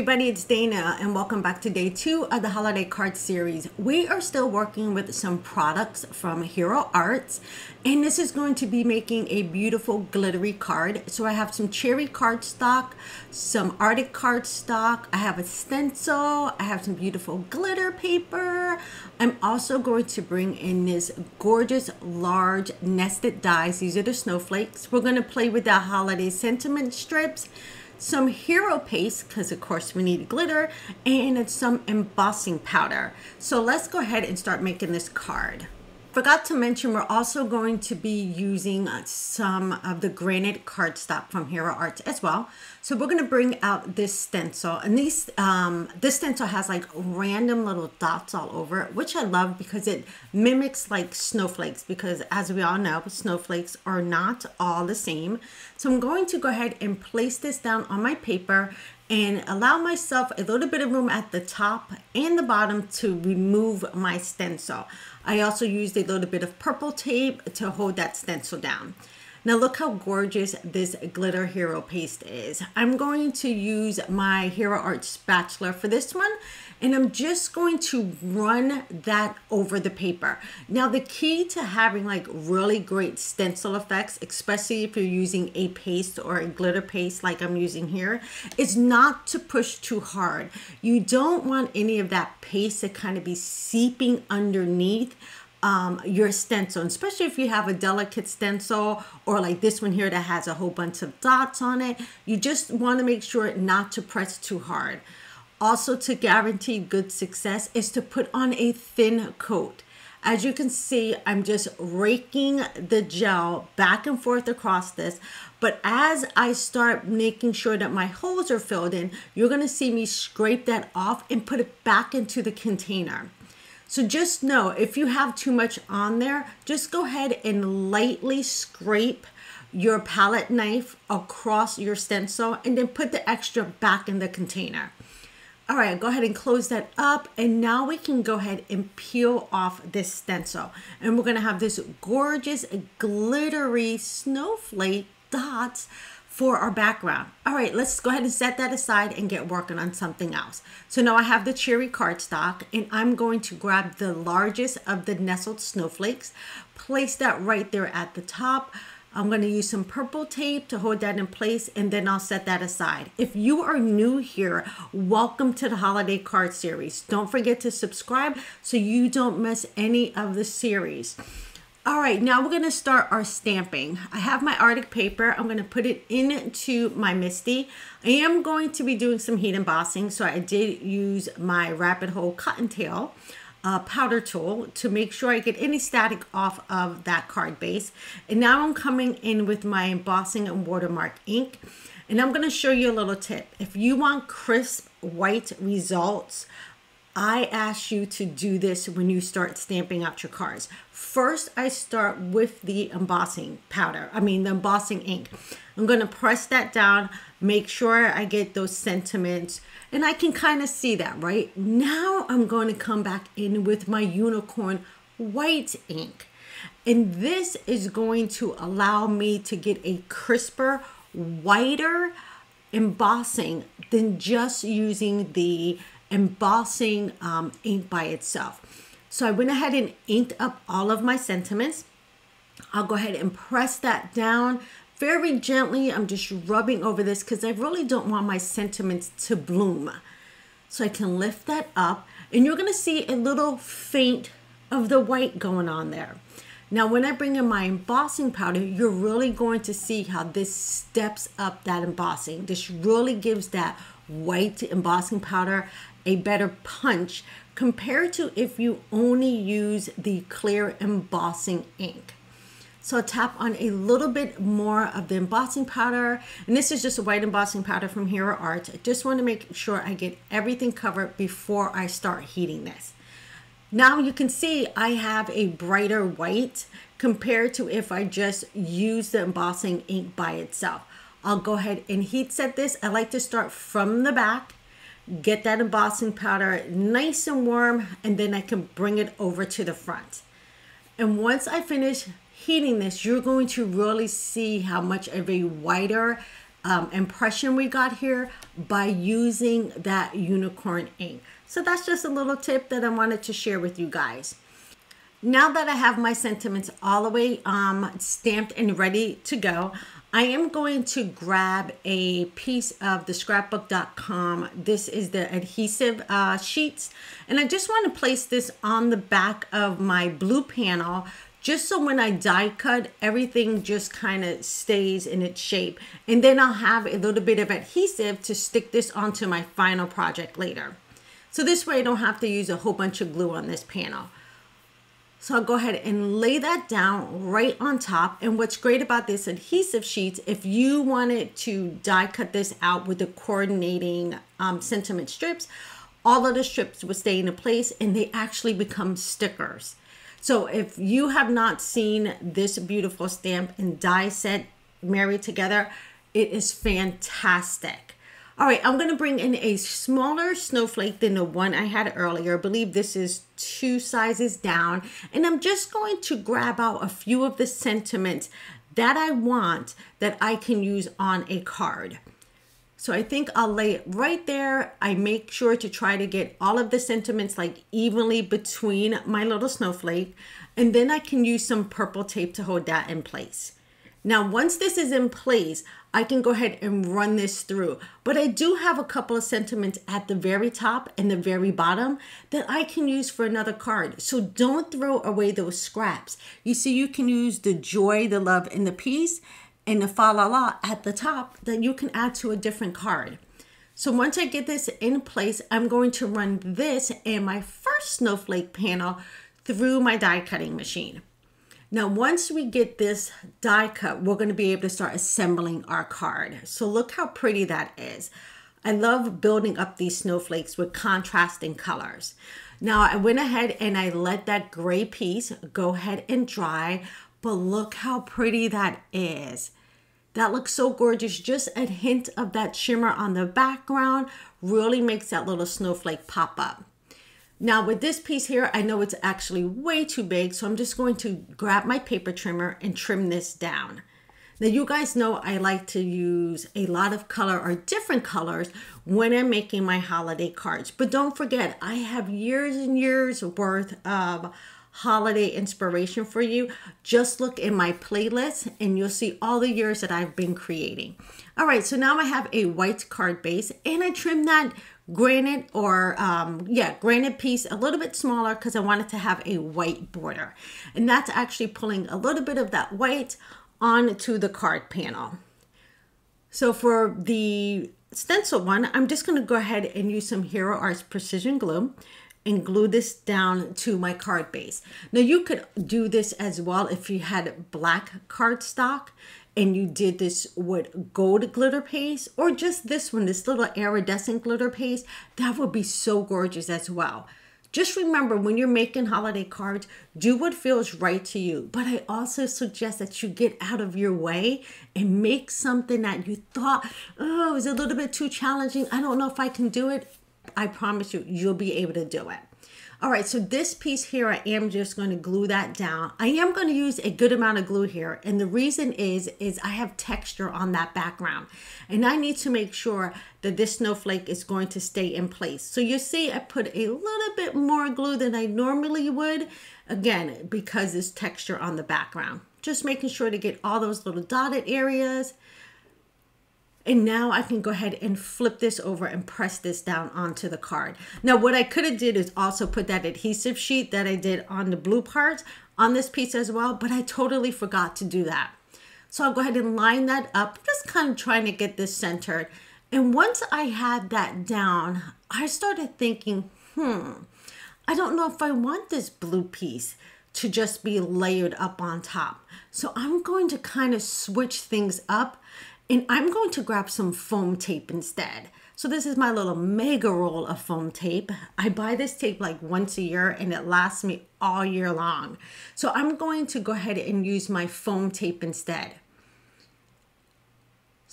everybody, it's Dana and welcome back to day 2 of the holiday card series. We are still working with some products from Hero Arts, and this is going to be making a beautiful glittery card. So I have some cherry cardstock, some Arctic cardstock, I have a stencil, I have some beautiful glitter paper. I'm also going to bring in this gorgeous large nested dies. These are the snowflakes. We're going to play with the holiday sentiment strips, some hero paste, because of course we need glitter, and some embossing powder. So let's go ahead and start making this card. Forgot to mention, we're also going to be using some of the granite cardstock from Hero Arts as well. So we're going to bring out this stencil, and this stencil has like random little dots all over it, which I love because it mimics like snowflakes, because as we all know, snowflakes are not all the same. So I'm going to go ahead and place this down on my paper and allow myself a little bit of room at the top and the bottom to remove my stencil. I also used a little bit of purple tape to hold that stencil down. Now look how gorgeous this glitter hero paste is. I'm going to use my Hero Arts spatula for this one, and I'm just going to run that over the paper. Now the key to having like really great stencil effects, especially if you're using a paste or a glitter paste like I'm using here, is not to push too hard. You don't want any of that paste to kind of be seeping underneath your stencil, especially if you have a delicate stencil or like this one here that has a whole bunch of dots on it. You just want to make sure not to press too hard. Also, to guarantee good success is to put on a thin coat. As you can see, I'm just raking the gel back and forth across this, but as I start making sure that my holes are filled in, you're going to see me scrape that off and put it back into the container. So just know, if you have too much on there, just go ahead and lightly scrape your palette knife across your stencil and then put the extra back in the container. All right, go ahead and close that up, and now we can go ahead and peel off this stencil. And we're gonna have this gorgeous glittery snowflake dots for our background. All right, let's go ahead and set that aside and get working on something else. So now I have the cherry cardstock, and I'm going to grab the largest of the nestled snowflakes, place that right there at the top. I'm going to use some purple tape to hold that in place, and then I'll set that aside. If you are new here, welcome to the holiday card series. Don't forget to subscribe so you don't miss any of the series. All right, now we're going to start our stamping. I have my Arctic paper. I'm going to put it into my Misty. I am going to be doing some heat embossing, so I did use my Rapid Hold Cottontail powder tool to make sure I get any static off of that card base. And now I'm coming in with my embossing and watermark ink, and I'm going to show you a little tip. If you want crisp white results, I ask you to do this when you start stamping out your cards. First, I start with the embossing powder, the embossing ink. I'm going to press that down, make sure I get those sentiments, and I can kind of see that, right? Now I'm going to come back in with my unicorn white ink. And this is going to allow me to get a crisper, whiter embossing than just using the embossing ink by itself. So I went ahead and inked up all of my sentiments. I'll go ahead and press that down very gently. I'm just rubbing over this because I really don't want my sentiments to bloom. So I can lift that up, and you're going to see a little faint of the white going on there. Now when I bring in my embossing powder, you're really going to see how this steps up that embossing. This really gives that white embossing powder a better punch compared to if you only use the clear embossing ink. So I'll tap on a little bit more of the embossing powder, and this is just a white embossing powder from Hero Arts. I just want to make sure I get everything covered before I start heating this. Now you can see I have a brighter white compared to if I just use the embossing ink by itself. I'll go ahead and heat set this. I like to start from the back, get that embossing powder nice and warm, and then I can bring it over to the front. And once I finish heating this, you're going to really see how much of a whiter impression we got here by using that unicorn ink. So that's just a little tip that I wanted to share with you guys. Now that I have my sentiments all the way stamped and ready to go, I am going to grab a piece of the scrapbook.com. This is the adhesive sheets. And I just want to place this on the back of my blue panel, just so when I die cut, everything just kind of stays in its shape. And then I'll have a little bit of adhesive to stick this onto my final project later. So this way I don't have to use a whole bunch of glue on this panel. So I'll go ahead and lay that down right on top. And what's great about this adhesive sheets, if you wanted to die cut this out with the coordinating sentiment strips, all of the strips would stay in place and they actually become stickers. So if you have not seen this beautiful stamp and die set married together, it is fantastic. All right, I'm going to bring in a smaller snowflake than the one I had earlier. I believe this is 2 sizes down. And I'm just going to grab out a few of the sentiments that I want that I can use on a card. So I think I'll lay it right there. I make sure to try to get all of the sentiments like evenly between my little snowflake. And then I can use some purple tape to hold that in place. Now, once this is in place, I can go ahead and run this through. But I do have a couple of sentiments at the very top and the very bottom that I can use for another card. So don't throw away those scraps. You see, you can use the joy, the love, and the peace, and the fa la la at the top that you can add to a different card. So once I get this in place, I'm going to run this and my first snowflake panel through my die cutting machine. Now, once we get this die cut, we're going to be able to start assembling our card. So look how pretty that is. I love building up these snowflakes with contrasting colors. Now, I went ahead and I let that gray piece go ahead and dry, but look how pretty that is. That looks so gorgeous. Just a hint of that shimmer on the background really makes that little snowflake pop up. Now with this piece here, I know it's actually way too big, so I'm just going to grab my paper trimmer and trim this down. Now you guys know I like to use a lot of color or different colors when I'm making my holiday cards. But don't forget, I have years and years worth of holiday inspiration for you. Just look in my playlist and you'll see all the years that I've been creating. All right, so now I have a white card base and I trimmed that granite or granite piece a little bit smaller because I wanted to have a white border. And that's actually pulling a little bit of that white onto the card panel. So for the stencil one, I'm just going to go ahead and use some Hero Arts Precision Glue and glue this down to my card base. Now you could do this as well if you had black cardstock and you did this with gold glitter paste, or just this one, this little iridescent glitter paste. That would be so gorgeous as well. Just remember, when you're making holiday cards, do what feels right to you. But I also suggest that you get out of your way and make something that you thought, oh, is a little bit too challenging. I don't know if I can do it. I promise you, you'll be able to do it. All right, so this piece here, I am just going to glue that down. I am going to use a good amount of glue here. And the reason is I have texture on that background. And I need to make sure that this snowflake is going to stay in place. So you see, I put a little bit more glue than I normally would. Again, because there's texture on the background. Just making sure to get all those little dotted areas. And now I can go ahead and flip this over and press this down onto the card. Now what I could have did is also put that adhesive sheet that I did on the blue parts on this piece as well, but I totally forgot to do that. So I'll go ahead and line that up, just kind of trying to get this centered. And once I had that down, I started thinking, I don't know if I want this blue piece to just be layered up on top. So I'm going to kind of switch things up. And I'm going to grab some foam tape instead. So this is my little mega roll of foam tape. I buy this tape like once a year and it lasts me all year long. So I'm going to go ahead and use my foam tape instead.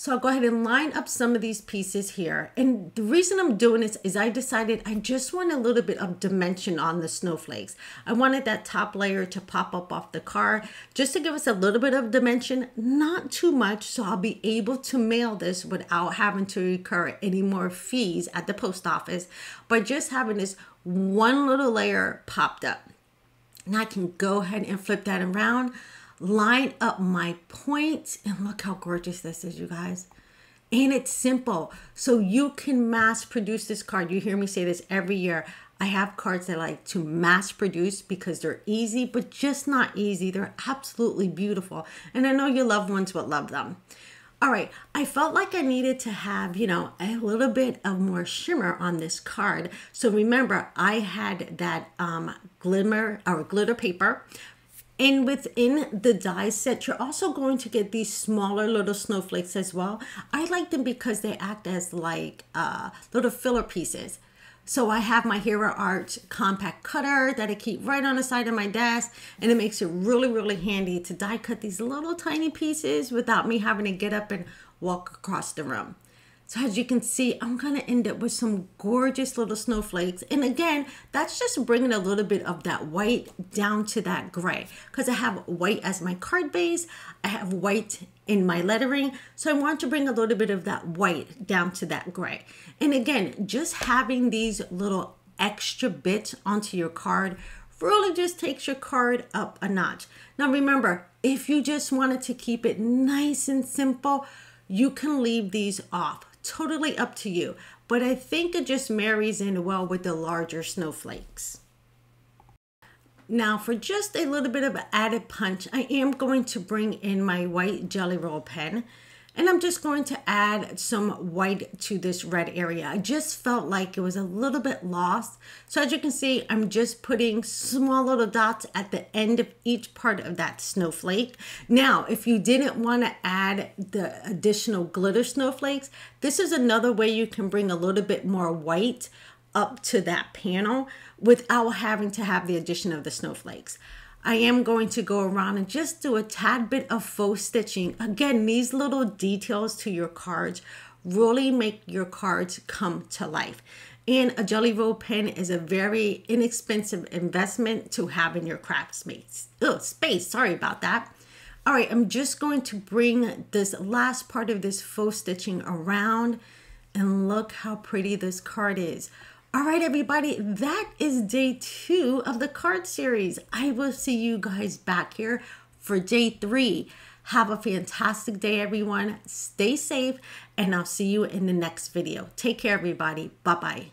So I'll go ahead and line up some of these pieces here. And the reason I'm doing this is I decided I just want a little bit of dimension on the snowflakes. I wanted that top layer to pop up off the card just to give us a little bit of dimension, not too much, so I'll be able to mail this without having to incur any more fees at the post office, by just having this one little layer popped up. And I can go ahead and flip that around, line up my points, and look how gorgeous this is, you guys. And it's simple. So you can mass produce this card. You hear me say this every year. I have cards that I like to mass produce because they're easy, but just not easy. They're absolutely beautiful. And I know your loved ones will love them. All right, I felt like I needed to have, you know, a little bit of more shimmer on this card. So remember, I had that glitter paper. And within the die set, you're also going to get these smaller little snowflakes as well. I like them because they act as like little filler pieces. So I have my Hero Art compact cutter that I keep right on the side of my desk, and it makes it really, really handy to die cut these little tiny pieces without me having to get up and walk across the room. So as you can see, I'm going to end up with some gorgeous little snowflakes. And again, that's just bringing a little bit of that white down to that gray, because I have white as my card base. I have white in my lettering. So I want to bring a little bit of that white down to that gray. And again, just having these little extra bits onto your card really just takes your card up a notch. Now remember, if you just wanted to keep it nice and simple, you can leave these off. Totally up to you, but I think it just marries in well with the larger snowflakes. Now for just a little bit of added punch, I am going to bring in my white Jelly Roll pen, and I'm just going to add some white to this red area. I just felt like it was a little bit lost. So as you can see, I'm just putting small little dots at the end of each part of that snowflake. Now, if you didn't want to add the additional glitter snowflakes, this is another way you can bring a little bit more white up to that panel without having to have the addition of the snowflakes. I am going to go around and just do a tad bit of faux stitching. Again, these little details to your cards really make your cards come to life. And a Jelly Roll pen is a very inexpensive investment to have in your craft space. Sorry about that. All right, I'm just going to bring this last part of this faux stitching around, and look how pretty this card is. All right, everybody, that is day 2 of the card series. I will see you guys back here for day 3. Have a fantastic day, everyone. Stay safe, and I'll see you in the next video. Take care, everybody. Bye-bye.